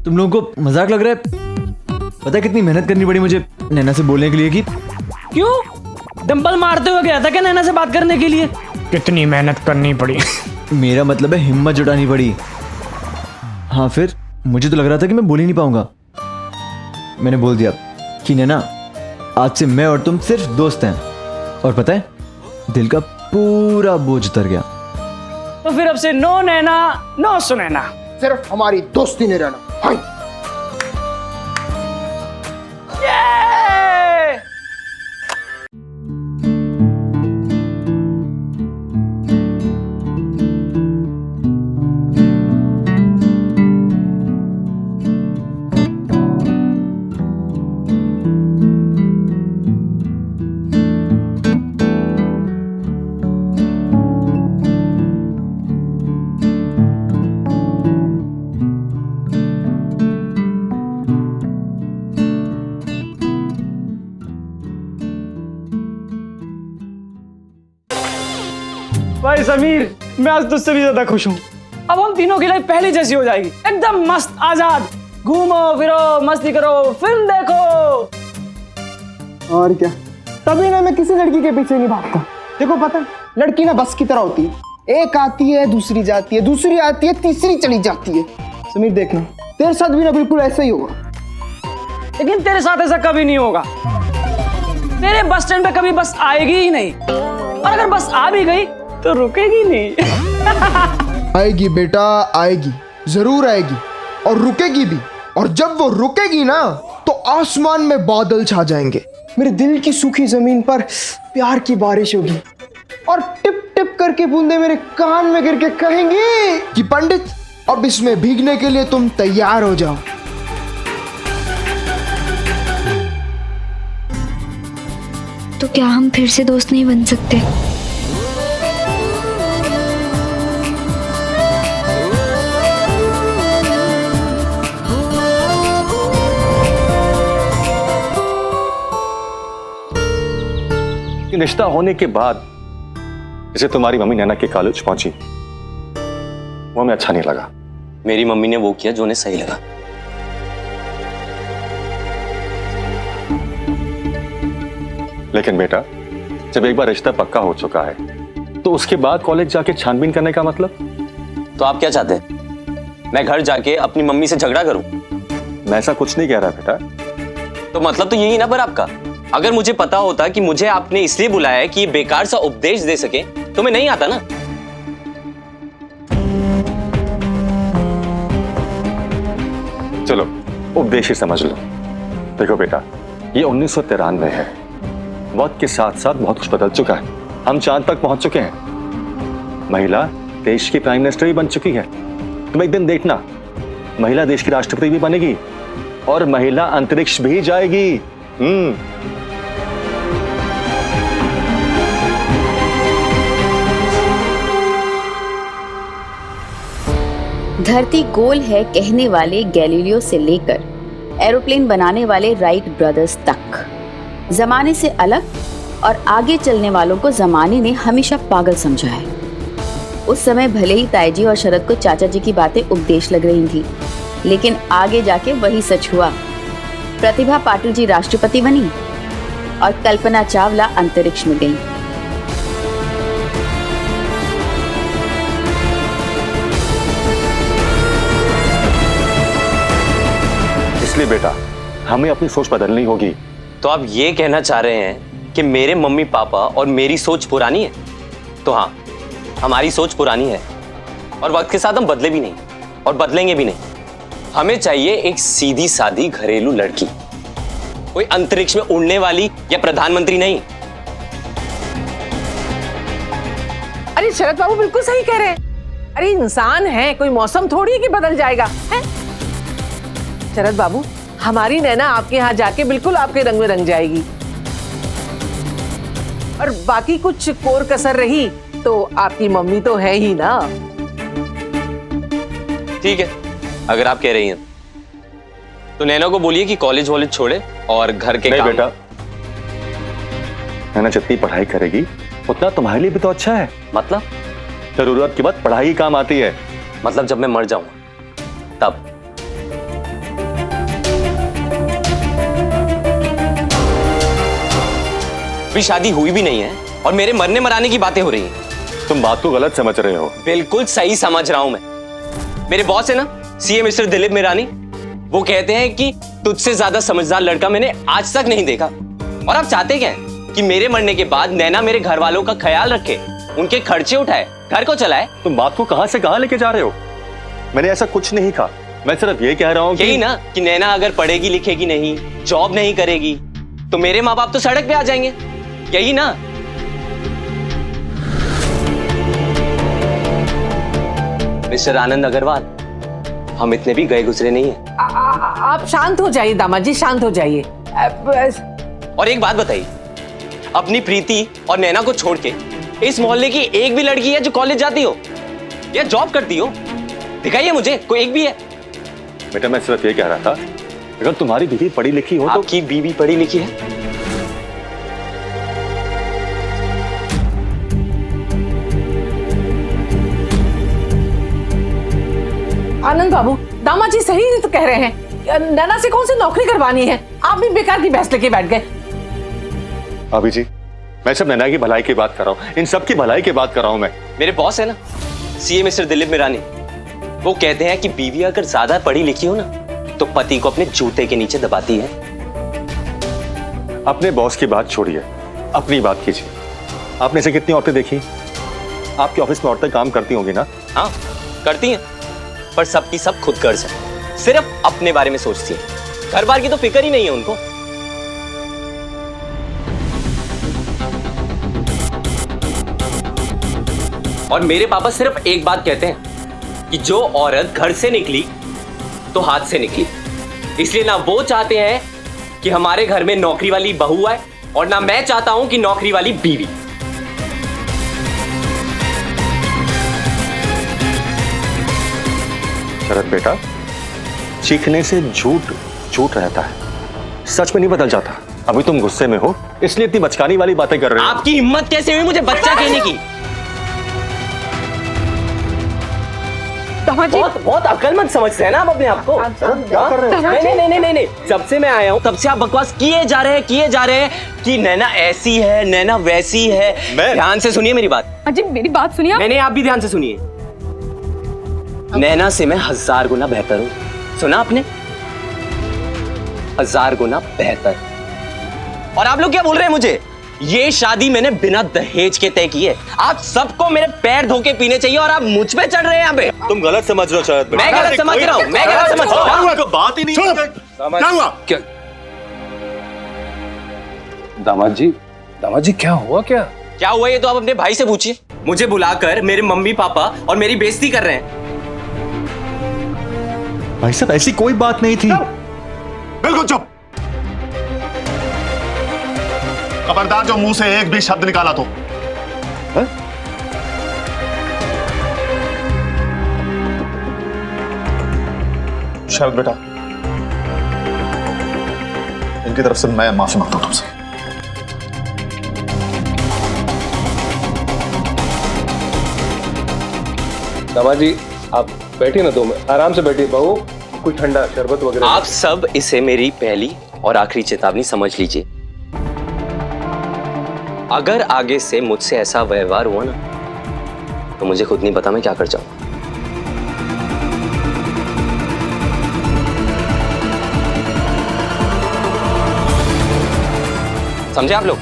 तुम लोगों को मजाक लग रहा है? पता है कितनी मेहनत करनी पड़ी मुझे नैना से बोलने के लिए कि क्यों डंबल मारते हुए गया था क्या नैना से बात करने के लिए? कितनी मेहनत करनी पड़ी। मेरा मतलब है हिम्मत जुटानी पड़ी। हाँ फिर मुझे तो लग रहा था कि मैं बोल ही नहीं पाऊंगा। मैंने बोल दिया कि नैना आज से मैं और तुम सिर्फ दोस्त हैं। और पता है दिल का पूरा बोझ उतर गया। तो फिर अब से नो नैना नो सुनैना, सिर्फ हमारी दोस्ती नहीं रहना। हाँ। भाई समीर, मैं आज तुझसे भी ज्यादा खुश हूँ। अब हम तीनों की लाइफ पहले जैसी हो जाएगी, एकदम मस्त आजाद। घूमो फिरो मस्ती करो फिल्म देखो। और क्या, तभी ना मैं किसी लड़की के पीछे नहीं भागता। देखो पता है लड़की ना बस की तरह होती है, एक आती है दूसरी जाती है, दूसरी आती है तीसरी चली जाती है। समीर देखना तेरे साथ भी ना बिल्कुल ऐसा ही होगा। लेकिन तेरे साथ ऐसा कभी नहीं होगा। तेरे बस स्टैंड पे कभी बस आएगी ही नहीं, और अगर बस आ भी गई तो रुकेगी नहीं। आएगी बेटा आएगी, जरूर आएगी और रुकेगी भी। और जब वो रुकेगी ना तो आसमान में बादल छा जाएंगे, मेरे दिल की सूखी जमीन पर प्यार की बारिश होगी और टिप टिप करके बूंदे मेरे कान में गिर के कहेंगी कि पंडित अब इसमें भीगने के लिए तुम तैयार हो जाओ। तो क्या हम फिर से दोस्त नहीं बन सकते? रिश्ता होने के बाद जैसे तुम्हारी मम्मी नैना के कॉलेज पहुंची, वो हमें अच्छा नहीं लगा। मेरी मम्मी ने वो किया जो उन्हें सही लगा। लेकिन बेटा जब एक बार रिश्ता पक्का हो चुका है तो उसके बाद कॉलेज जाके छानबीन करने का मतलब? तो आप क्या चाहते हैं, मैं घर जाके अपनी मम्मी से झगड़ा करूं? मैं ऐसा कुछ नहीं कह रहा बेटा। तो मतलब तो यही ना पर आपका। अगर मुझे पता होता कि मुझे आपने इसलिए बुलाया है कि ये बेकार सा उपदेश दे सके तो मैं नहीं आता ना। चलो उपदेश ही समझ लो। देखो बेटा ये 1993 है, वक्त के साथ साथ बहुत कुछ बदल चुका है। हम चांद तक पहुंच चुके हैं, महिला देश की प्राइम मिनिस्टर भी बन चुकी है। तुम एक दिन देखना महिला देश की राष्ट्रपति भी बनेगी और महिला अंतरिक्ष भी जाएगी। धरती गोल है कहने वाले गैलीलियो से लेकर एरोप्लेन बनाने वाले राइट ब्रदर्स तक जमाने से अलग और आगे चलने वालों को जमाने ने हमेशा पागल समझा है। उस समय भले ही ताईजी और शरद को चाचा जी की बातें उपदेश लग रही थी, लेकिन आगे जाके वही सच हुआ। प्रतिभा पाटिल जी राष्ट्रपति बनी और कल्पना चावला अंतरिक्ष में गई। इसलिए बेटा हमें अपनी सोच बदलनी होगी। तो आप ये कहना चाह रहे हैं कि मेरे मम्मी पापा और मेरी सोच पुरानी है? तो हाँ, हमारी सोच पुरानी है और वक्त के साथ हम बदले भी नहीं और बदलेंगे भी नहीं। हमें चाहिए एक सीधी सादी घरेलू लड़की, कोई अंतरिक्ष में उड़ने वाली या प्रधानमंत्री नहीं। अरे शरद बाबू बिल्कुल सही कह रहे हैं। अरे इंसान है, कोई मौसम थोड़ी है कि बदल जाएगा है? शरद बाबू हमारी नैना आपके यहाँ जाके बिल्कुल आपके रंग में रंग जाएगी और बाकी कुछ कोर कसर रही तो आपकी मम्मी तो है ही ना। ठीक है, अगर आप कह रही हैं तो नैना को बोलिए कि कॉलेज वॉलेज छोड़े और घर के नहीं काम। बेटा, नैना जितनी पढ़ाई करेगी उतना तुम्हारे लिए भी तो अच्छा है। मतलब? जरूरत के बाद पढ़ाई काम आती है। मतलब जब मैं मर जाऊंगा तब? अभी शादी हुई भी नहीं है और मेरे मरने मराने की बातें हो रही हैं। तुम बात को गलत समझ रहे हो। बिल्कुल सही समझ रहा हूं मैं। मेरे बॉस है ना सीए मिस्टर दिलीप मिरानी, वो कहते हैं कि तुझसे ज्यादा समझदार लड़का मैंने आज तक नहीं देखा। और आप चाहते क्या हैं कि मेरे मरने के बाद नैना मेरे घर वालों का ख्याल रखे, उनके खर्चे उठाए, घर को चलाए। तुम बात को कहां से कहां लेके जा रहे हो? मैंने ऐसा कुछ नहीं कहा। मैं सिर्फ ये कह रहा हूं यही ना कि नैना अगर पढ़ेगी लिखेगी नहीं, जॉब नहीं करेगी, तो मेरे माँ बाप तो सड़क पे आ जाएंगे। यही ना? मिस्टर आनंद अग्रवाल, हम इतने भी गए गुजरे नहीं हैं। आप शांत हो जाइए दामाद जी, शांत हो जाइए। और एक बात बताइए, अपनी प्रीति और नैना को छोड़ के इस मोहल्ले की एक भी लड़की है जो कॉलेज जाती हो या जॉब करती हो? दिखाइए मुझे कोई एक भी है। बेटा मैं सिर्फ ये कह रहा था, अगर तुम्हारी बीवी पढ़ी लिखी हो तो। आपकी बीवी पढ़ी लिखी है? आनंद बाबू, दामाद जी सही तो कह रहे हैं। नैना से कौन सी नौकरी करवानी है? आप भी बेकार की बहस लेके बैठ गए। अभी जी, मैं सब नैना की भलाई की बात कर रहा हूँ, इन सब की भलाई की बात कर रहा हूँ मैं। मेरे बॉस है ना सीए मिस्टर दिलीप मिरानी, वो कहते हैं कि बीवी अगर ज्यादा पढ़ी लिखी हो ना तो पति को अपने जूते के नीचे दबाती है। अपने बॉस की बात छोड़िए, अपनी बात कीजिए। आपने से कितनी औरतें देखी? आपके ऑफिस में औरतें काम करती होंगी ना? हाँ करती हैं, पर सबकी सब खुद गर्ज है, सिर्फ अपने बारे में सोचती है, घर बार की तो फिक्र ही नहीं है उनको। और मेरे पापा सिर्फ एक बात कहते हैं कि जो औरत घर से निकली तो हाथ से निकली। इसलिए ना वो चाहते हैं कि हमारे घर में नौकरी वाली बहू आए और ना मैं चाहता हूं कि नौकरी वाली बीवी। शरद बेटा, चीखने से झूठ झूठ रहता है, सच में नहीं बदल जाता। अभी तुम गुस्से में हो इसलिए इतनी बचकानी वाली बातें कर रहे हो। आपकी हिम्मत कैसे हुई मुझे बच्चा कहने की? बहुत अक्लमंद समझते हैं ना आप अपने आप को। क्या कर रहे हो? नहीं, जब से मैं आया हूँ तब से आप बकवास किए जा रहे हैं कि नैना ऐसी है, नैना वैसी है। ध्यान से सुनिए मेरी बात। अजी मेरी बात सुनिए। नहीं, आप भी ध्यान से सुनिए। नैना से मैं 1000 गुना बेहतर हूँ। सुना आपने? 1000 गुना बेहतर। और आप लोग क्या बोल रहे हैं मुझे? ये शादी मैंने बिना दहेज के तय की है। आप सबको मेरे पैर धो के पीने चाहिए और आप मुझ पे चढ़ रहे हैं यहाँ पे। तुम गलत समझ रहे हो शरद। मैं गलत समझ रहा हूँ, मैं गलत समझ रहा हूँ। बात ही नहीं। क्या हुआ? दामाद जी क्या हुआ? क्या हुआ ये तो आप अपने भाई से पूछिए। मुझे बुलाकर मेरे मम्मी पापा और मेरी बेइज्जती कर रहे हैं। भाई साहब ऐसी कोई बात नहीं थी। बिल्कुल चुप। खबरदार जो मुंह से एक भी शब्द निकाला तो। शरद बेटा, इनकी तरफ से मैं माफी मांगता हूं तुमसे। दामाद जी आप बैठिए ना, 2 मिनट आराम से बैठिए। बहू कोई ठंडा शरबत वगैरह। आप सब इसे मेरी पहली और आखिरी चेतावनी समझ लीजिए। अगर आगे से मुझसे ऐसा व्यवहार हुआ ना तो मुझे खुद नहीं पता मैं क्या कर जाऊं। समझे आप लोग?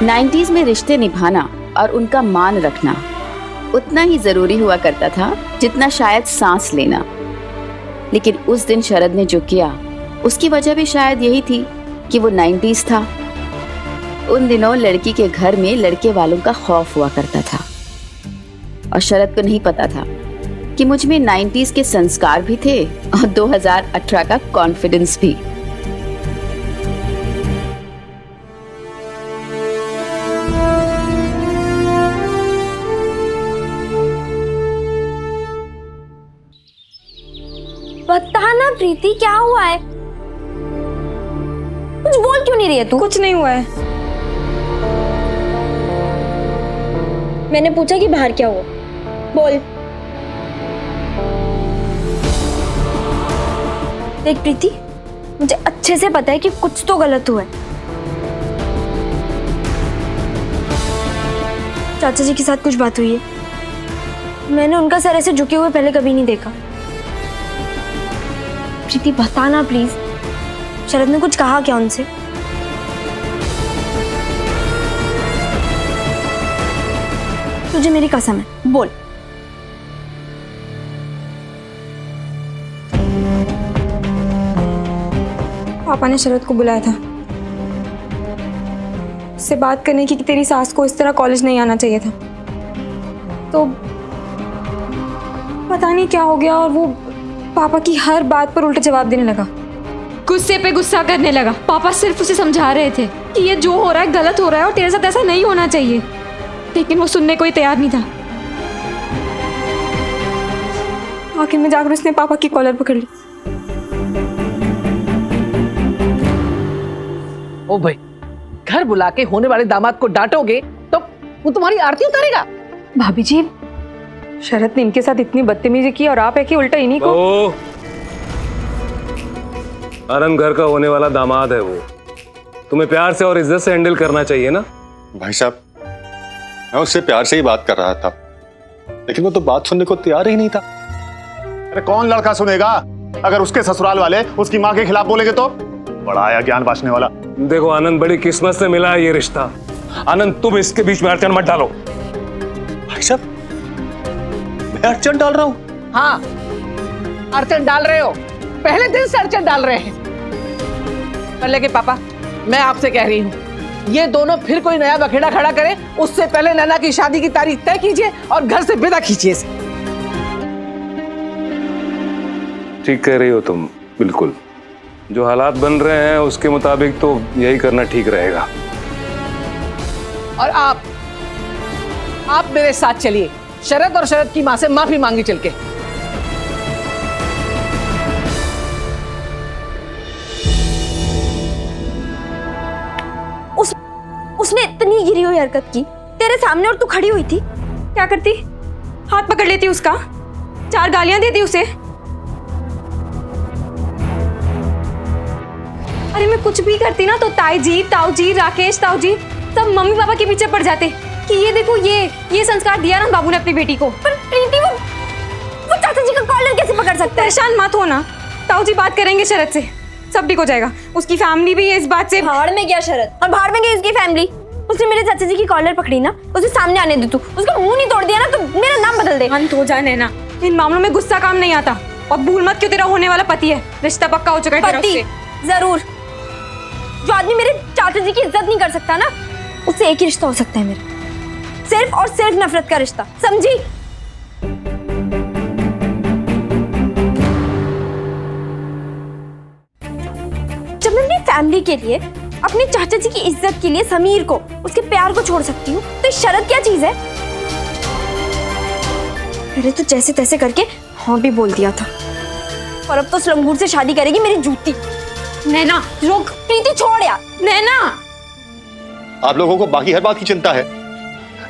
नाइन्टीज में रिश्ते निभाना और उनका मान रखना उतना ही जरूरी हुआ करता था जितना शायद सांस लेना। लेकिन उस दिन शरद ने जो किया उसकी वजह भी शायद यही थी कि वो 90s था। उन दिनों लड़की के घर में लड़के वालों का खौफ हुआ करता था और शरद को नहीं पता था कि मुझ में 90s के संस्कार भी थे और 2018 का कॉन्फिडेंस भी। बता ना प्रीति, क्या हुआ है? कुछ बोल क्यों नहीं रही है तू? कुछ नहीं हुआ है। मैंने पूछा कि बाहर क्या हुआ, बोल। देख प्रीति, मुझे अच्छे से पता है कि कुछ तो गलत हुआ है। चाचा जी के साथ कुछ बात हुई है। मैंने उनका सर ऐसे झुके हुए पहले कभी नहीं देखा। प्रीति बता ना प्लीज, शरद ने कुछ कहा क्या उनसे? तुझे मेरी कसम है, बोल। पापा ने शरद को बुलाया था, उससे बात करने की कि तेरी सास को इस तरह कॉलेज नहीं आना चाहिए था। तो पता नहीं क्या हो गया और वो पापा की हर बात पर उल्टे जवाब देने लगा। गुस्से पे गुस्सा करने लगा। पापा सिर्फ उसे समझा रहे थे कि ये जो हो रहा है गलत हो रहा है और तेरे साथ ऐसा नहीं होना चाहिए, लेकिन वो सुनने को ही तैयार नहीं था। आखिर में जाकर उसने पापा की कॉलर पकड़ ली। ओ भाई, घर बुला के होने वाले दामाद को डांटोगे तो वो तुम्हारी आरती उतारेगा। भाभी जी, शरद ने इनके साथ इतनी बदतमीजी की और आप है कि उल्टा इन्हीं को। आनंद घर का होने वाला दामाद है, वो तुम्हें प्यार से और इज्जत से हैंडल करना चाहिए ना। भाई साहब, मैं उससे प्यार से ही बात कर रहा था, लेकिन वो तो बात सुनने को तैयार ही नहीं था। अरे कौन लड़का सुनेगा? अगर उसके ससुराल वाले उसकी माँ के खिलाफ बोलेंगे तो? बड़ा आया ज्ञान बांटने वाला। देखो आनंद, बड़ी किस्मत से मिला है ये रिश्ता। आनंद, तुम इसके बीच में अड़चन मत डालो। भाई साहब, मैं अड़चन डाल रहा हूँ? हाँ, अड़चन डाल रहे हो, पहले दिन से अड़चन डाल रहे हैं। पर लेकिन पापा, मैं आपसे कह रही हूँ, ये दोनों फिर कोई नया बखेड़ा खड़ा करे उससे पहले नैना की शादी की तारीख तय कीजिए और घर से विदा कीजिए इसे। ठीक कह रही हो तुम, बिल्कुल। जो हालात बन रहे हैं उसके मुताबिक तो यही करना ठीक रहेगा। और आप मेरे साथ चलिए, शरद और शरद की माँ से माफी मांगी चल के। उसने इतनी गिरी हुई हरकत की तेरे सामने और तू खड़ी हुई थी। क्या करती? हाथ पकड़ लेती उसका, 4 गालियां देती उसे। अरे मैं कुछ भी करती ना तो ताई जी, ताऊ जी, राकेश ताऊ जी सब मम्मी पापा के पीछे पड़ जाते कि ये देखो ये संस्कार दिया ना बाबू ने अपनी बेटी को। पर प्रीति, वो चाचा जी का कॉलर कैसे पकड़ सकता है? परेशान मत होना, ताऊ जी बात करेंगे शरद से, सब ठीक हो जाएगा। उसकी फैमिली भी इस बात से। भाड़ में गया शरद और भाड़ में गई उसकी फैमिली। उसने मेरे चाचा जी की कॉलर पकड़ी ना, उसे सामने आने दे तू। उसका मुंह नहीं तोड़ दिया ना तो मेरा नाम बदल दे। अंत हो जाए नैना, इन मामलों में गुस्सा काम नहीं आता। और भूल मत क्यों तेरा होने वाला पति है, रिश्ता पक्का हो चुका है तेरा उससे। जरूर, जो आदमी मेरे चाचा जी की इज्जत नहीं कर सकता ना, उससे एक ही रिश्ता हो सकता है मेरा, सिर्फ और सिर्फ नफरत का रिश्ता, समझी? जब मैं अपनी फैमिली के लिए, अपने चाचा जी की इज्जत के लिए समीर को, उसके प्यार को छोड़ सकती हूँ, तो शरद क्या चीज है? पहले तो जैसे तैसे करके हाँ भी बोल दिया था, और अब तो स्लंगूर से शादी करेगी मेरी जूती। नैना रोक प्रीति, छोड़ यार। नैना, आप लोगों को बाकी हर बात की चिंता है,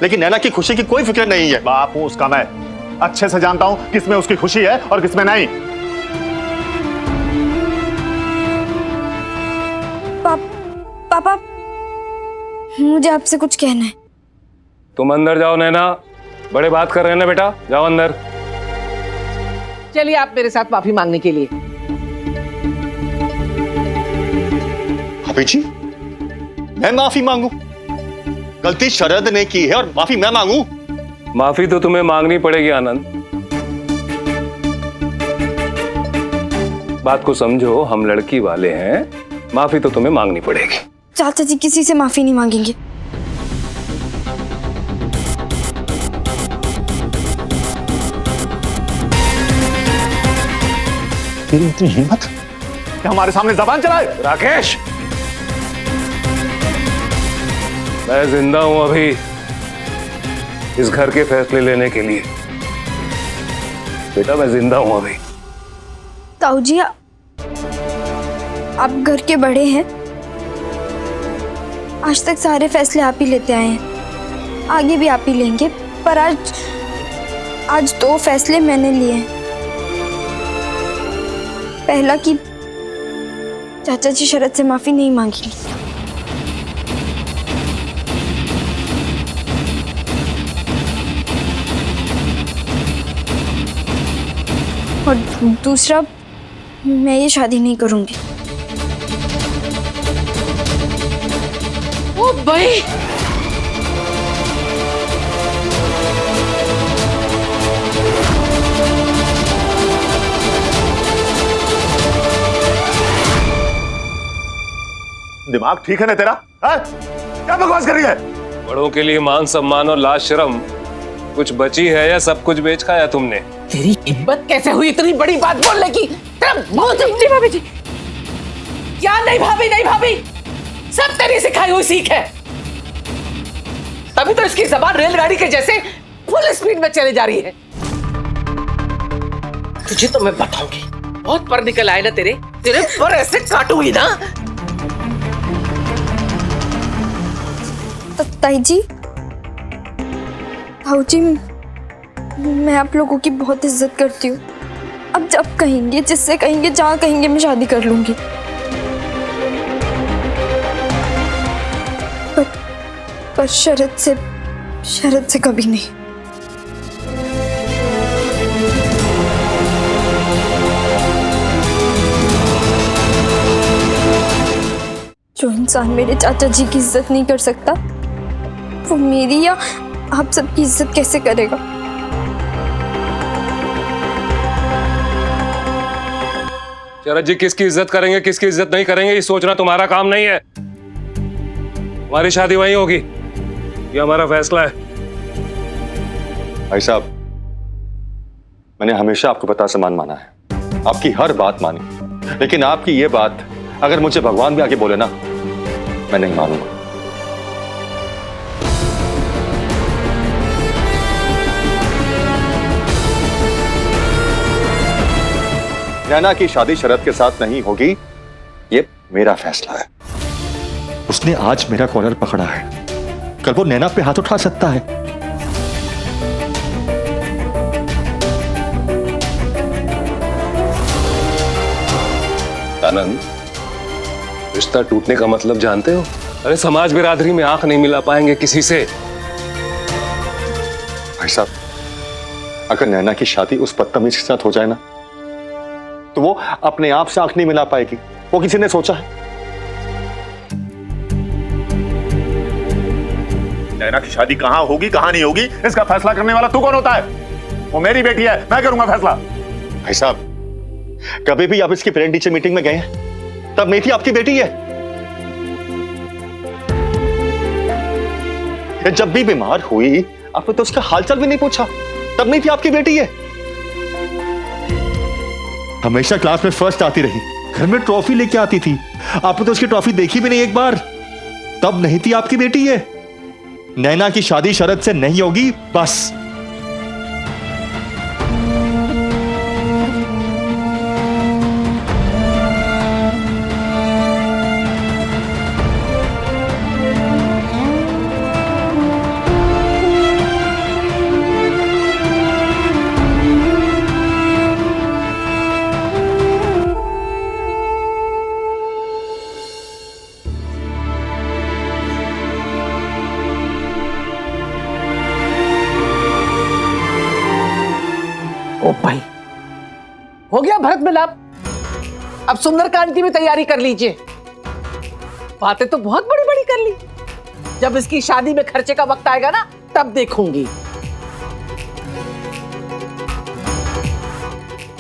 लेकिन नैना की खुशी की कोई फिक्र नहीं है। बापू, उसका मैं अच्छे से जानता हूँ किसमें उसकी खुशी है और किसमें नहीं। पापा, मुझे आपसे कुछ कहना है। तुम अंदर जाओ नैना, बड़े बात कर रहे हैं ना बेटा, जाओ अंदर। चलिए आप मेरे साथ माफी मांगने के लिए। भाभी जी, मैं माफी मांगू? गलती शरद ने की है और माफी मैं मांगू? माफी तो तुम्हें मांगनी पड़ेगी आनंद। बात को समझो, हम लड़की वाले हैं, माफी तो तुम्हें मांगनी पड़ेगी। चाचा जी किसी से माफी नहीं मांगेंगे। तेरी इतनी हिम्मत कि हमारे सामने जबान चलाए? राकेश, मैं जिंदा हूं अभी इस घर के फैसले लेने के लिए। बेटा मैं जिंदा हूं अभी। ताऊ जी आप घर के बड़े हैं, आज तक सारे फैसले आप ही लेते आए हैं, आगे भी आप ही लेंगे, पर आज 2 फैसले मैंने लिए हैं। पहला कि चाचा जी शरद से माफी नहीं मांगेंगे, और दूसरा मैं ये शादी नहीं करूंगी। ओ भाई, दिमाग ठीक है ना तेरा? है? क्या बकवास कर रही है? बड़ों के लिए मान सम्मान और लाज शर्म कुछ बची है या सब कुछ बेच खाया तुमने? तेरी हिम्मत कैसे हुई इतनी बड़ी बात बोलने की? नहीं भाभी जी, क्या नहीं भाभी, नहीं भाभी, सब तेरी सिखाई हुई सीख है। तभी तो इसकी जबान रेलगाड़ी के जैसे फुल स्पीड में चली जा रही है। तुझे तो मैं बताऊंगी, बहुत पर निकल आए ना तेरे पर ऐसे काटूंगी ना। ताई जी, ताऊ जी, मैं आप लोगों की बहुत इज्जत करती हूँ। अब जब कहेंगे, जिससे कहेंगे, जहाँ कहेंगे, मैं शादी कर लूंगी। पर शरद से कभी नहीं। जो इंसान मेरे चाचा जी की इज्जत नहीं कर सकता, वो मेरी या आप सबकी इज्जत कैसे करेगा? शरद जी किसकी इज्जत करेंगे, किसकी इज्जत नहीं करेंगे, ये सोचना तुम्हारा काम नहीं है। हमारी शादी वहीं होगी, ये हमारा फैसला है। भाई साहब, मैंने हमेशा आपको पता समान माना है, आपकी हर बात मानी, लेकिन आपकी ये बात अगर मुझे भगवान भी आके बोले ना, मैं नहीं मानूंगा। नैना की शादी शरद के साथ नहीं होगी, ये मेरा फैसला है। उसने आज मेरा कॉलर पकड़ा है, कल वो नैना पे हाथ उठा सकता है। आनंद, रिश्ता टूटने का मतलब जानते हो? अरे समाज बिरादरी में आंख नहीं मिला पाएंगे किसी से। भाई साहब, अगर नैना की शादी उस बदतमीज के साथ हो जाए ना, तो वो अपने आप से आंख नहीं मिला पाएगी। वो किसी ने सोचा है? नैना की शादी कहां होगी कहां नहीं होगी, इसका फैसला करने वाला तू कौन होता है? वो मेरी बेटी है, मैं करूंगा फैसला। भाई साहब, कभी भी आप इसकी पेरेंट टीचर मीटिंग में गए हैं? तब नहीं थी आपकी बेटी है। जब भी बीमार हुई आपने तो उसका हालचाल भी नहीं पूछा, तब नहीं थी आपकी बेटी है। हमेशा क्लास में फर्स्ट आती रही, घर में ट्रॉफी लेके आती थी, आपने तो उसकी ट्रॉफी देखी भी नहीं एक बार, तब नहीं थी आपकी बेटी है। नैना की शादी शरद से नहीं होगी, बस। ओ भाई, हो गया भरत मिलाप। अब सुंदरकांड की भी तैयारी कर लीजिए। बातें तो बहुत बड़ी बड़ी कर ली, जब इसकी शादी में खर्चे का वक्त आएगा ना, तब देखूंगी,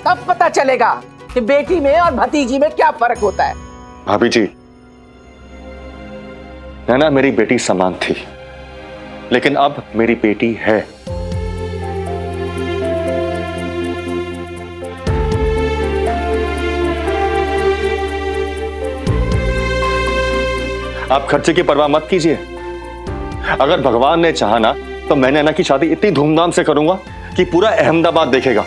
तब पता चलेगा कि बेटी में और भतीजी में क्या फर्क होता है। भाभी जी, नैना मेरी बेटी समान थी, लेकिन अब मेरी बेटी है। आप खर्चे की परवाह मत कीजिए। अगर भगवान ने चाहा ना तो मैं नैना की शादी इतनी धूमधाम से करूंगा कि पूरा अहमदाबाद देखेगा।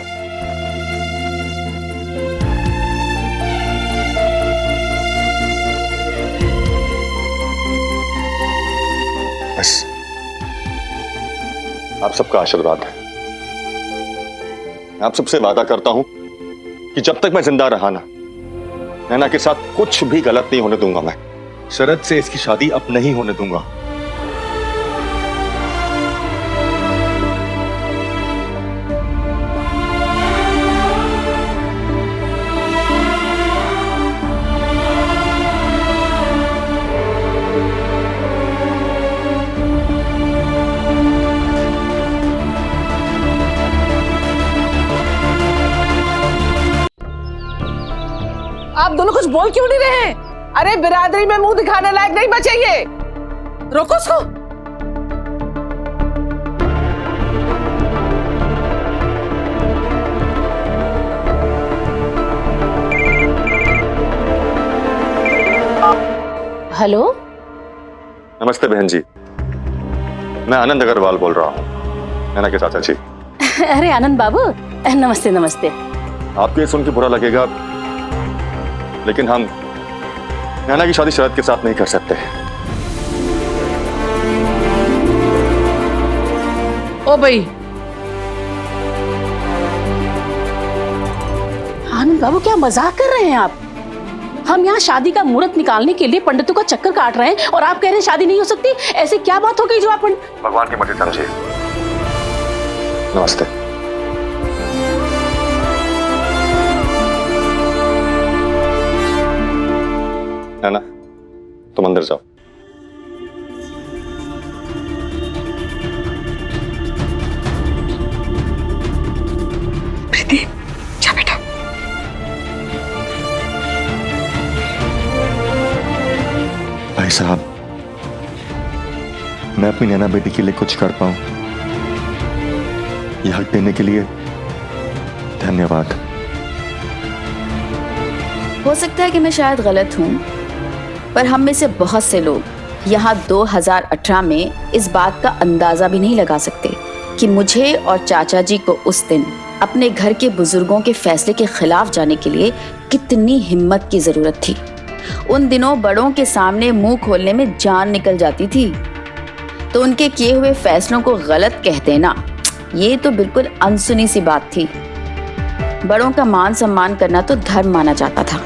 बस आप सबका आशीर्वाद है। आप सबसे वादा करता हूं कि जब तक मैं जिंदा रहा ना, नैना के साथ कुछ भी गलत नहीं होने दूंगा। मैं शरद से इसकी शादी अब नहीं होने दूंगा। आप दोनों कुछ बोल क्यों नहीं रहे हैं? अरे बिरादरी में मुंह दिखाने लायक नहीं बचे ये। रोको उसको। हेलो, नमस्ते बहन जी, मैं आनंद अग्रवाल बोल रहा हूँ, नैना के चाचा जी। अरे आनंद बाबू, नमस्ते नमस्ते। आपको ये सुन के बुरा लगेगा, लेकिन हम नैना की शादी शरद के साथ नहीं कर सकते। ओ भाई, आनंद बाबू क्या मजाक कर रहे हैं आप? हम यहाँ शादी का मुहूर्त निकालने के लिए पंडितों का चक्कर काट रहे हैं और आप कह रहे हैं शादी नहीं हो सकती। ऐसी क्या बात हो गई जो आप भगवान की मर्जी समझिए। नमस्ते। नैना, तुम अंदर जाओ। प्रीति, जा बेटा। भाई साहब, मैं अपनी नैना बेटी के लिए कुछ कर पाऊं, यह हक देने के लिए धन्यवाद। हो सकता है कि मैं शायद गलत हूँ, पर हम में से बहुत से लोग यहाँ 2018 में इस बात का अंदाजा भी नहीं लगा सकते कि मुझे और चाचा जी को उस दिन अपने घर के बुजुर्गों के फैसले के खिलाफ जाने के लिए कितनी हिम्मत की जरूरत थी। उन दिनों बड़ों के सामने मुंह खोलने में जान निकल जाती थी, तो उनके किए हुए फैसलों को गलत कह देना, ये तो बिल्कुल अनसुनी सी बात थी। बड़ों का मान सम्मान करना तो धर्म माना जाता था,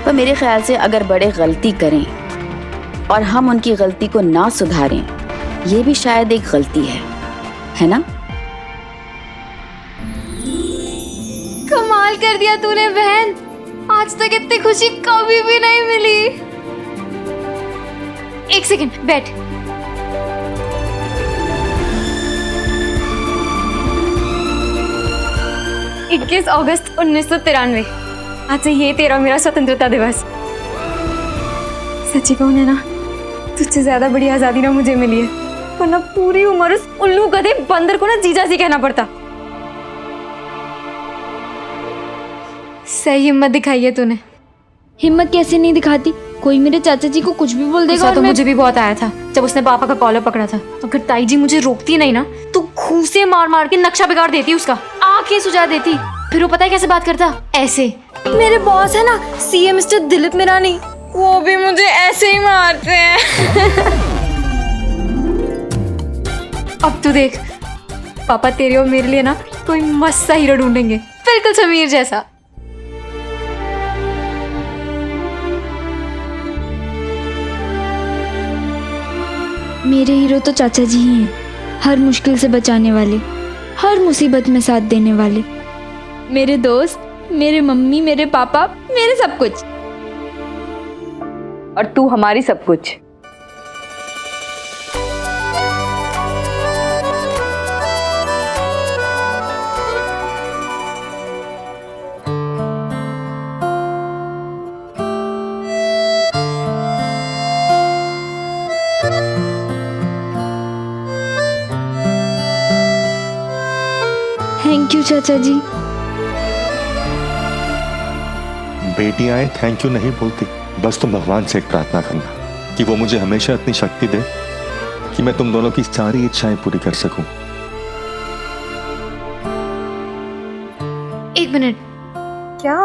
पर मेरे ख्याल से अगर बड़े गलती करें और हम उनकी गलती को ना सुधारें, ये भी शायद एक गलती है ना? कमाल कर दिया तूने बहन, आज तक इतनी खुशी कभी भी नहीं मिली। एक सेकंड बैठ। इक्कीस अगस्त 1993, आज से ये तेरा मेरा स्वतंत्रता दिवस। सच्ची कहूं ना, तुझसे ज्यादा बड़ी आजादी ना मुझे मिली है, वरना पूरी उम्र उस उल्लू गधे बंदर को ना जीजा जी कहना पड़ता। सही हिम्मत दिखाई है तूने। हिम्मत कैसे नहीं दिखाती? कोई मेरे चाचा जी को कुछ भी बोल देगा। तो मुझे भी बहुत आया था जब उसने पापा का कॉलर पकड़ा था। अगर ताई जी मुझे रोकती नहीं ना, तो घूंसे मार मार के नक्शा बिगाड़ देती, उसका आंखें सुझा देती। फिर वो पता है कैसे बात करता? ऐसे। मेरे बॉस है ना सीएम मिस्टर दिलीप मिरानी, वो भी मुझे ऐसे ही मारते हैं। अब तू देख, पापा तेरे और मेरे लिए ना कोई मस्त सा हीरो ढूंढेंगे, बिल्कुल समीर जैसा। मेरे हीरो तो चाचा जी ही हैं, हर मुश्किल से बचाने वाले, हर मुसीबत में साथ देने वाले, मेरे दोस्त, मेरे मम्मी, मेरे पापा, मेरे सब कुछ। और तू हमारी सब कुछ। चाचा जी। बेटियां थैंक यू नहीं बोलती। बस तुम भगवान से एक प्रार्थना करना कि वो मुझे हमेशा इतनी शक्ति दे कि मैं तुम दोनों की सारी इच्छाएं पूरी कर सकूं। एक मिनट। क्या?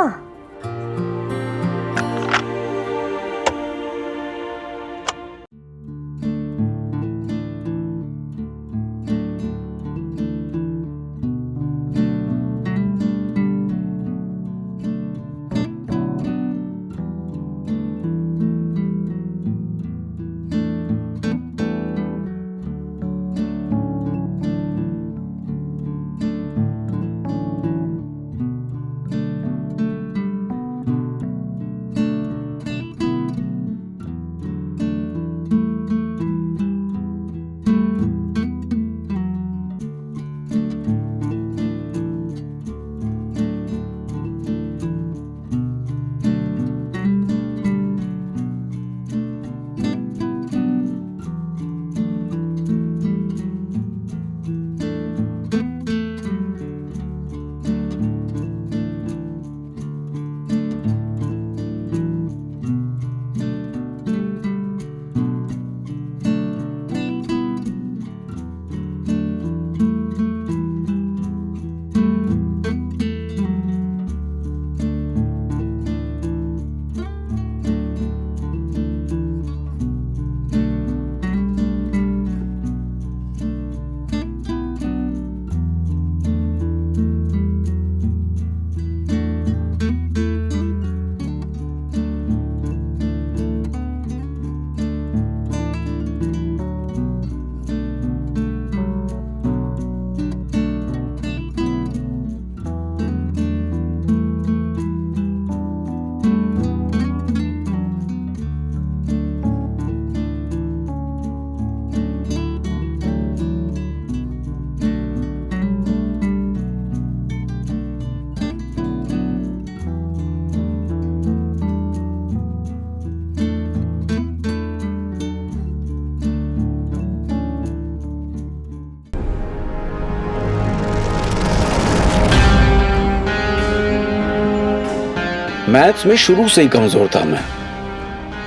मैथ्स में शुरू से ही कमजोर था मैं।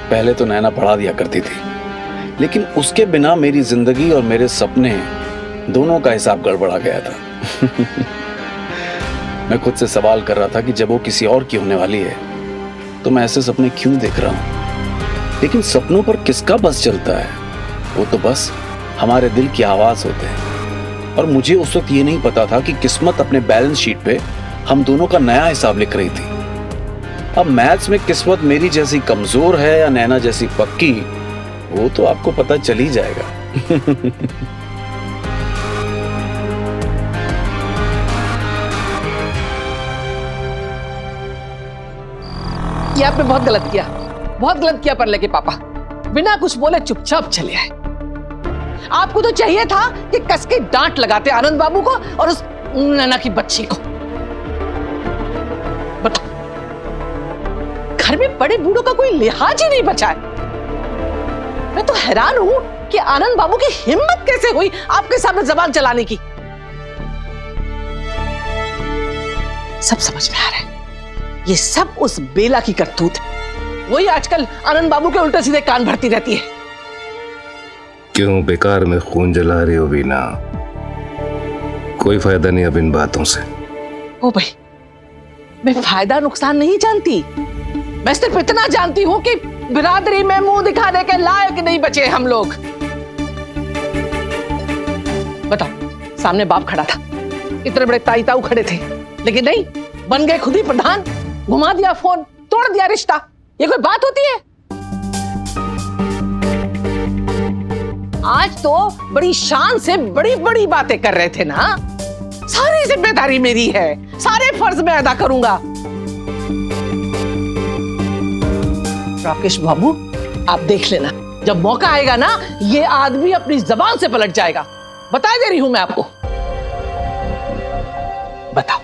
पहले तो नैना पढ़ा दिया करती थी, लेकिन उसके बिना मेरी जिंदगी और मेरे सपने दोनों का हिसाब गड़बड़ा गया था। मैं खुद से सवाल कर रहा था कि जब वो किसी और की होने वाली है तो मैं ऐसे सपने क्यों देख रहा हूं। लेकिन सपनों पर किसका बस चलता है? वो तो बस हमारे दिल की आवाज होते हैं। और मुझे उस वक्त ये नहीं पता था कि किस्मत अपने बैलेंस शीट पे हम दोनों का नया हिसाब लिख रही थी। अब मैथ्स में किस्मत मेरी जैसी कमजोर है या नैना जैसी पक्की, वो तो आपको पता चल ही जाएगा। ये आपने बहुत गलत किया परले के पापा। बिना कुछ बोले चुपचाप चले आए। आपको तो चाहिए था कि कस के डांट लगाते आनंद बाबू को और उस नैना की बच्ची को। बताओ, घर में बड़े बूढ़ों का कोई लिहाज ही नहीं बचा है। मैं तो हैरान हूं कि आनंद बाबू की हिम्मत कैसे हुई आपके सामने जबान चलाने की। सब समझ में आ रहा है, ये सब उस बेला की करतूत है। वही आजकल आनंद बाबू के उल्टे सीधे कान भरती रहती है। क्यों बेकार में खून जला रही हो बीना? कोई फायदा नहीं अब इन बातों से। ओ भाई, मैं फायदा नुकसान नहीं जानती। मैं सिर्फ इतना जानती हूं कि बिरादरी में मुंह दिखाने के लायक नहीं बचे हम लोग। बताओ, सामने बाप खड़ा था, इतने बड़े ताई ताऊ खड़े थे, लेकिन नहीं, बन गए खुद ही प्रधान। घुमा दिया फोन, तोड़ दिया रिश्ता। ये कोई बात होती है? आज तो बड़ी शान से बड़ी बड़ी बातें कर रहे थे ना। सारी जिम्मेदारी मेरी है, सारे फर्ज मैं अदा करूंगा। राकेश बाबू, आप देख लेना, जब मौका आएगा ना, ये आदमी अपनी जबान से पलट जाएगा। बता दे रही हूं मैं आपको। बताओ,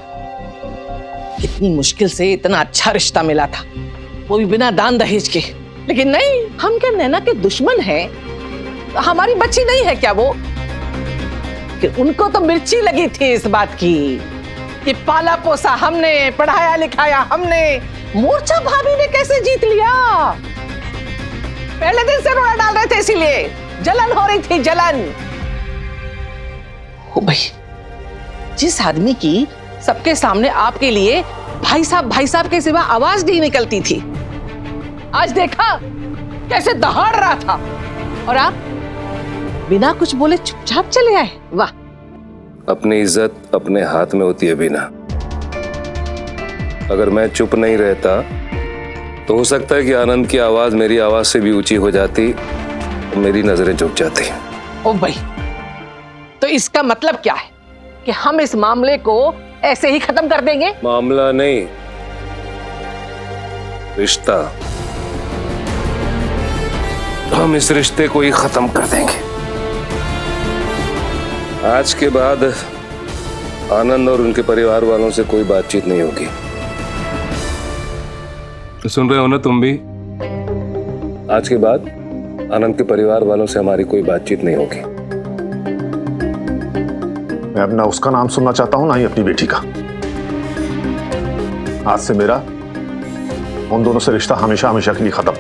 कितनी मुश्किल से इतना अच्छा रिश्ता मिला था, वो भी बिना दान दहेज के। लेकिन नहीं, हम क्या नैना के दुश्मन हैं? हमारी बच्ची नहीं है क्या वो? कि उनको तो मिर्ची लगी थी इस बात की कि पाला पोसा हमने, पढ़ाया लिखाया हमने, मूर्छा भाभी ने कैसे जीत लिया? पहले दिन से रोड़ा डाल रहे थे, इसीलिए जलन हो रही थी, जलन। ओ भाई, जिस आदमी की सबके सामने आपके लिए भाई साहब के सिवा आवाज नहीं निकलती थी, आज देखा कैसे दहाड़ रहा था, और आप बिना कुछ बोले चुपचाप चले आए। वाह! अपनी इज्जत अपने हाथ में होती है बीना। अगर मैं चुप नहीं रहता तो हो सकता है कि आनंद की आवाज मेरी आवाज से भी ऊंची हो जाती और मेरी नजरें झुक जाती। ओ भाई, तो इसका मतलब क्या है कि हम इस मामले को ऐसे ही खत्म कर देंगे? मामला नहीं, रिश्ता। हम इस रिश्ते को ही खत्म कर देंगे। आज के बाद आनंद और उनके परिवार वालों से कोई बातचीत नहीं होगी। सुन रहे हो ना तुम भी? आज के बाद आनंद के परिवार वालों से हमारी कोई बातचीत नहीं होगी। मैं अब ना उसका नाम सुनना चाहता हूं, ना ही अपनी बेटी का। आज से मेरा उन दोनों से रिश्ता हमेशा हमेशा के लिए खत्म।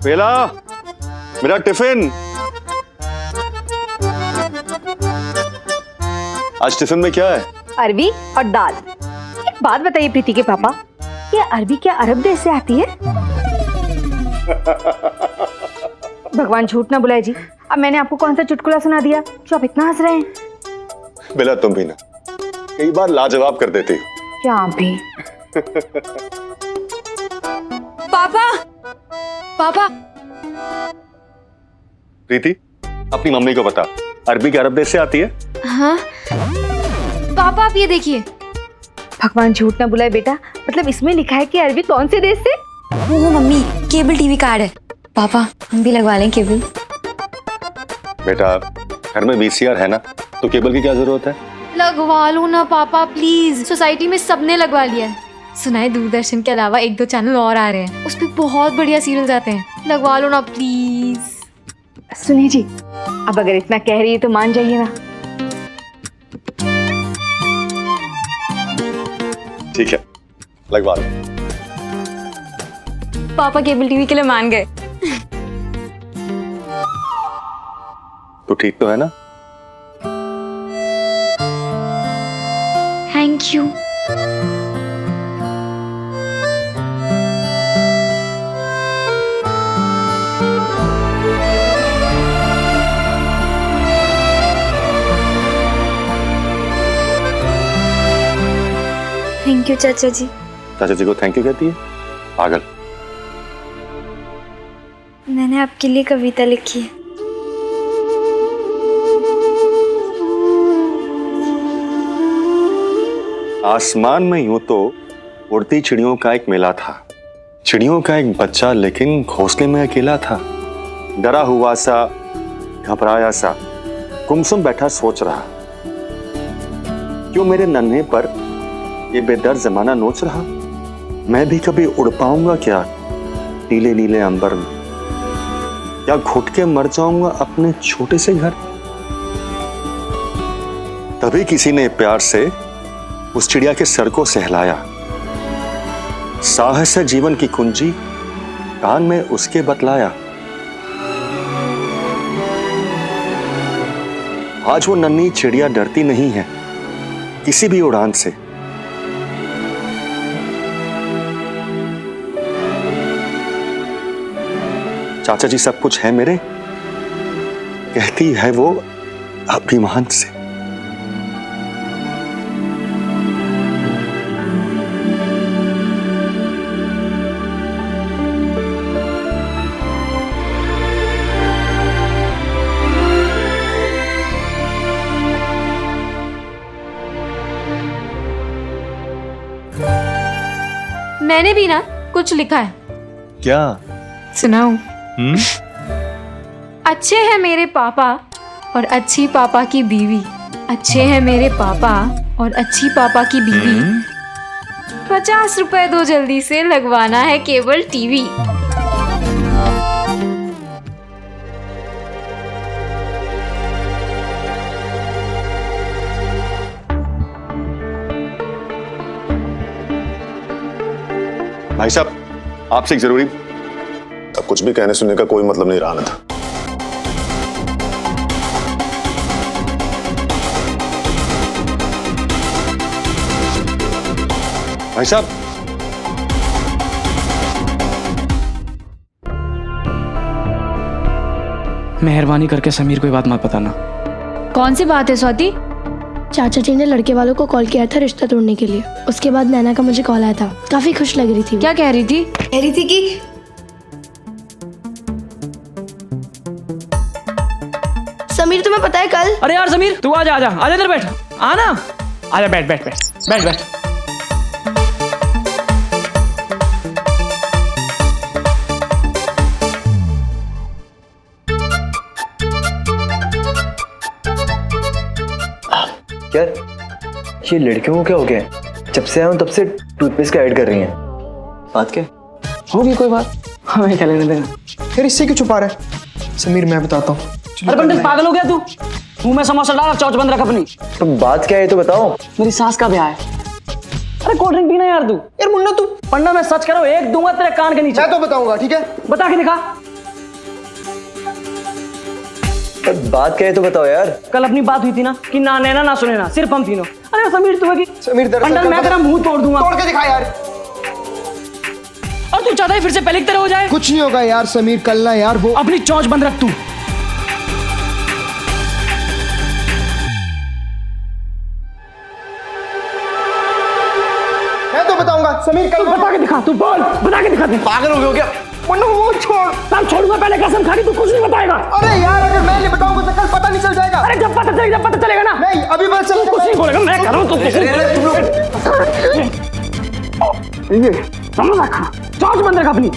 बेला, मेरा टिफिन। आज टिफिन में क्या है? अरबी और दाल। एक बात बताइए प्रीति के पापा, ये अरबी क्या अरब देश से आती है? भगवान झूठ ना बुलाए जी, अब मैंने आपको कौन सा चुटकुला सुना दिया जो आप इतना हंस रहे हैं? बेला, तुम भी ना कई बार लाजवाब कर देती हो। क्या भी? पापा पापा। प्रीति, अपनी मम्मी को बता, अरबी के अरब देश से आती है? हाँ पापा, आप ये देखिए। भगवान झूठ ना बुलाए बेटा, मतलब इसमें लिखा है कि अरबी कौन से देश से? वो मम्मी, केबल टीवी कार्ड है। पापा, हम भी लगवा लें केबल। बेटा, घर में वीसीआर है ना, तो केबल की क्या जरूरत है? लगवा लो ना पापा प्लीज, सोसाइटी में सबने लगवा लिया है। सुनाए दूरदर्शन के अलावा 1-2 चैनल और आ रहे हैं, उस पे बहुत बढ़िया सीरियल आते हैं। लगवा लो ना प्लीज। सुनिए जी, अब अगर इतना कह रही है तो मान जाइए ना। ठीक है, लगवा लो। पापा केबल टीवी के लिए मान गए। तो ठीक तो है ना? Thank you. थैंक यू चाचा जी। चाचा जी को थैंक यू कहती है? पागल। मैंने आपके लिए कविता लिखी है। आसमान में यूं तो उड़ती चिड़ियों का एक मेला था। चिड़ियों का एक बच्चा लेकिन घोंसले में अकेला था। डरा हुआ सा, घबराया सा, गुमसुम बैठा सोच रहा, क्यों मेरे नन्हे पर ये बेदर्द जमाना नोच रहा। मैं भी कभी उड़ पाऊंगा क्या नीले नीले अंबर में, या घुट के मर जाऊंगा अपने छोटे से घर। तभी किसी ने प्यार से उस चिड़िया के सर को सहलाया। साहस है जीवन की कुंजी कान में उसके बतलाया। आज वो नन्ही चिड़िया डरती नहीं है किसी भी उड़ान से। चाचा जी सब कुछ है मेरे, कहती है वो अभिमान से। मैंने भी ना कुछ लिखा है। क्या? सुनाऊं? आज अच्छे हैं मेरे पापा और अच्छी पापा की बीवी। अच्छे हैं मेरे पापा और अच्छी पापा की बीवी। 50 रुपए दो, जल्दी से लगवाना है केबल टीवी। भाई साहब, आपसे एक जरूरी। अब कुछ भी कहने सुनने का कोई मतलब नहीं रहा ना था। भाई साहब, मेहरबानी करके समीर को ये बात मत बताना। कौन सी बात है स्वाति? चाचा जी ने लड़के वालों को कॉल किया था रिश्ता तोड़ने के लिए। उसके बाद नैना का मुझे कॉल आया था। काफी खुश लग रही थी। क्या कह रही थी? कह रही थी कि समीर तुम्हें पता है कल। अरे यार समीर, तू आजा आजा आजा, इधर बैठ, आना। आजा, बैठ बैठ बैठ बैठ बैठ। यार ये लड़कियों को क्या हो गया है? जब से आया हूँ तब से टूथपेस्ट का ऐड कर रही हैं। बात क्या होगी? कोई बात हमें क्या लेने देना। फिर इससे क्यों छुपा रहा है? समीर मैं बताता हूँ। अरे पंडित पागल हो गया तू? मुंह में समोसा डाल, चौच बंद रख अपनी। तो बात क्या है तो बताओ। मेरी सास का ब्याह है। अरे कोल्ड ड्रिंक पीना यार तू। यार मुन्ना तू। पंडा मैं सच करो, एक दूंगा तेरे कान के नीचे। मैं तो बताऊंगा, ठीक है? बता के दिखा। बात क्या है तो बताओ यार। कल अपनी बात हुई थी ना कि ना नैना ना सुनैना, सिर्फ हम तीनों। अरे समीर तुम्हें की समीर पंडल मैं तेरा मुंह तोड़ दूंगा। तोड़ के दिखा यार। और तू चाहता है फिर से पहले की तरह हो जाए? कुछ नहीं होगा यार समीर, कल ना यार वो। अपनी चौंच बंद रख तू। मैं तो बताऊंगा समीर, कल बता के दिखा। तू बोल, बता के दिखा। तू पागल हो गया? मुन्ना वो छोड़। तब छोड़ूंगा, पहले कसम खा ली, तू कुछ नहीं बताएगा। अरे यार अगर मैं नहीं बताऊंगा तो कल पता नहीं चल जाएगा। अरे जब पता चलेगा ना। नहीं अभी पता चलेगा। कुछ नहीं बोलेगा, मैं कर रहा हूँ। समझ रखा, चौंच बंद रखा अपनी।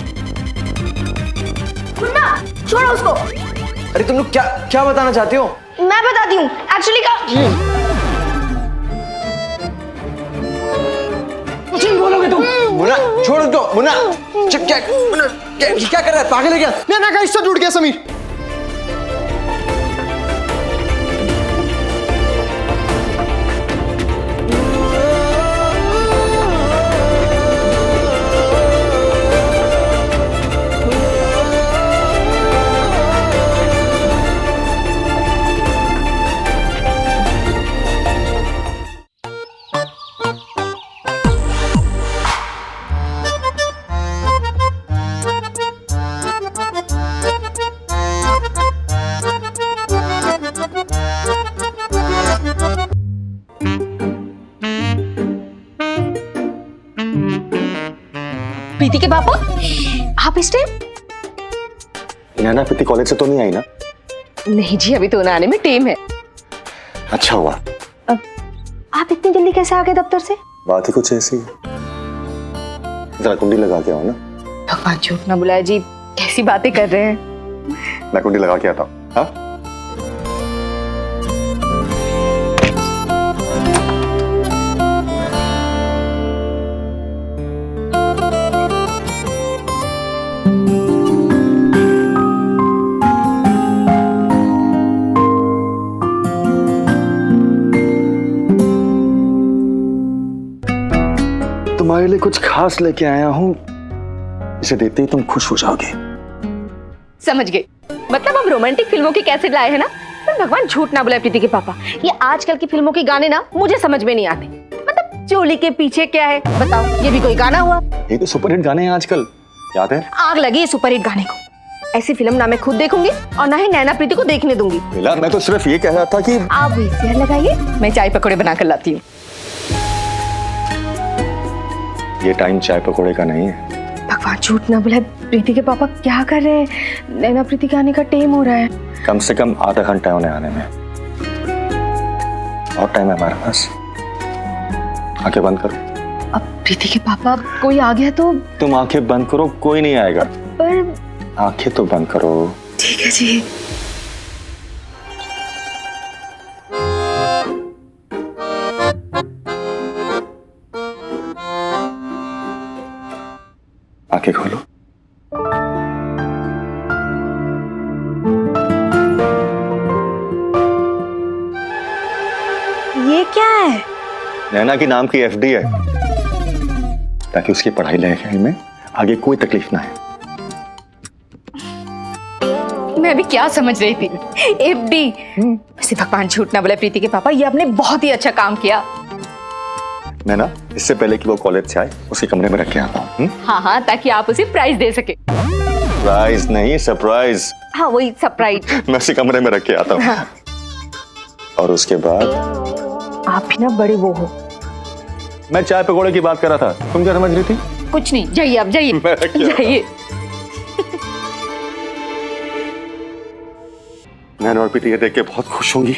मुन्ना छोड़ो उसको। अरे तुम लोग क्या क्या बताना चाहते हो? मैं बताती हूँ एक्चुअली का। कुछ नहीं बोलोगे तुम। मुन्ना छोड़ दो। मुन्ना चुप। क्या मुन्ना क्या कर रहा है? पागल है क्या? नैना का हिस्सा टूट गया समीर। प्रीति के पापा, आप इस टाइम? नैना प्रीति कॉलेज से तो नहीं आई ना? नहीं जी, अभी तो उन्हें आने में टाइम है। अच्छा हुआ। आप इतनी जल्दी कैसे आ गए दफ्तर से? बात ही कुछ ऐसी है। जरा कुंडी लगा के आओ ना। भगवान झूठ ना बुलाए जी, कैसी बातें कर रहे हैं। मैं कुंडी लगा के आता हूँ। हाँ? तुम्हारे लिए कुछ खास लेके आया हूँ, इसे देखते ही तुम खुश हो जाओगे। समझ गए, मतलब हम रोमांटिक फिल्मों की कैसेट लाए हैं ना। पर भगवान झूठ ना बुलाए प्रीति के पापा, ये आजकल की फिल्मों के गाने ना मुझे समझ में नहीं आते। मतलब चोली के पीछे क्या है बताओ, ये भी कोई गाना हुआ? ये तो सुपरहिट गाने हैं आजकल, याद है? आग लगी है सुपरहिट गाने को। ऐसी फिल्म ना मैं खुद देखूंगी और ना ही नैना प्रीति को देखने दूंगी। मिला, मैं तो सिर्फ ये कह रहा था कि आप वीसीआर लगाइए, मैं चाय पकौड़े बनाकर लाती हूँ। ये टाइम चाय पकौड़े का नहीं है। भगवान झूठ ना बुलाए प्रीति के पापा, क्या कर रहे हैं? नैना प्रीति के आने का टाइम हो रहा है। कम से कम आधा घंटा उन्हें आने में, और टाइम है हमारे पास। आंखें बंद करो। अब प्रीति के पापा कोई आ गया तो? तुम आंखें बंद करो, कोई नहीं आएगा। पर आंखें तो बंद करो। ठीक है जी। आंखें खोलो। ये क्या है? नैना की नाम की एफडी है, ताकि उसकी पढ़ाई लिखाई में आगे कोई तकलीफ ना है। मैं अभी क्या समझ रही थी, एफडी। वैसे भगवान झूठ ना बोले प्रीति के पापा, ये आपने बहुत ही अच्छा काम किया। नैना, इससे पहले कि वो कॉलेज से आए उसके कमरे में रख के आता हूँ। हाँ हाँ, ताकि आप उसे प्राइज दे सके। प्राइज नहीं, सरप्राइज। हाँ वही सरप्राइज। मैं उसी कमरे में रख के आता हूँ। हाँ। और उसके बाद आप भी ना बड़े वो हो। मैं चाय पकौड़े की बात कर रहा था, तुम क्या समझ रही थी? कुछ नहीं, जाइए आप जाइए जाइए। नैना और प्रीति ये देख के बहुत खुश होंगी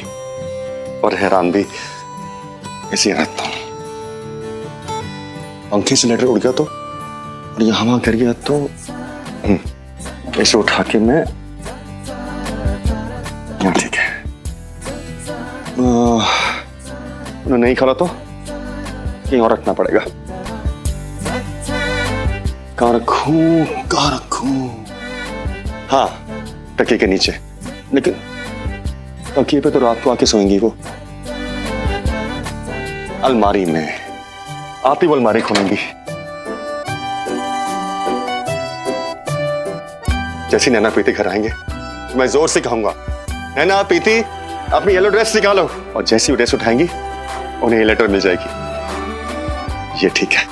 और हैरान भी। ऐसी रखता हूँ, पंखे से लेटर उड़ गया तो, और यहाँ वहां गिर गया तो ऐसे उठा के मैं, हाँ ठीक है। उन्हें नहीं खड़ा तो कहीं और रखना पड़ेगा। कहाँ रखूं? हाँ, तकिए के नीचे। लेकिन तकिए पे तो रात को आके सोएंगी वो। अलमारी में आती वो अलमारी खोलेंगी। जैसे नैना प्रीति घर आएंगे तो मैं जोर से कहूंगा, नैना प्रीति अपनी येलो ड्रेस निकालो, और जैसी वो ड्रेस उठाएंगी उन्हें ये लेटर मिल जाएगी। ये ठीक है।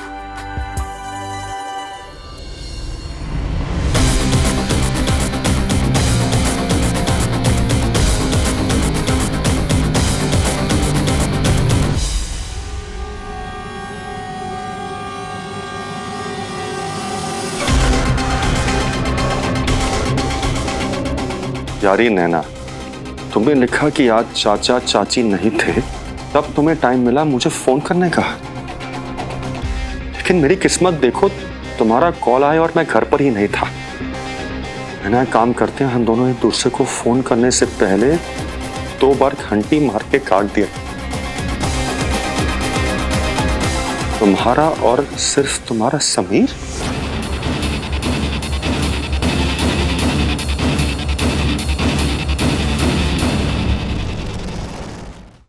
यारी नैना, तुमने लिखा कि आज चाचा चाची नहीं थे, तब तुम्हें टाइम मिला मुझे फोन करने का। लेकिन मेरी किस्मत देखो, तुम्हारा कॉल आया और मैं घर पर ही नहीं था। नैना, काम करते हैं हम दोनों एक दूसरे को फोन करने से पहले 2 बार घंटी मार के काट दिया। तुम्हारा और सिर्फ तुम्हारा समीर।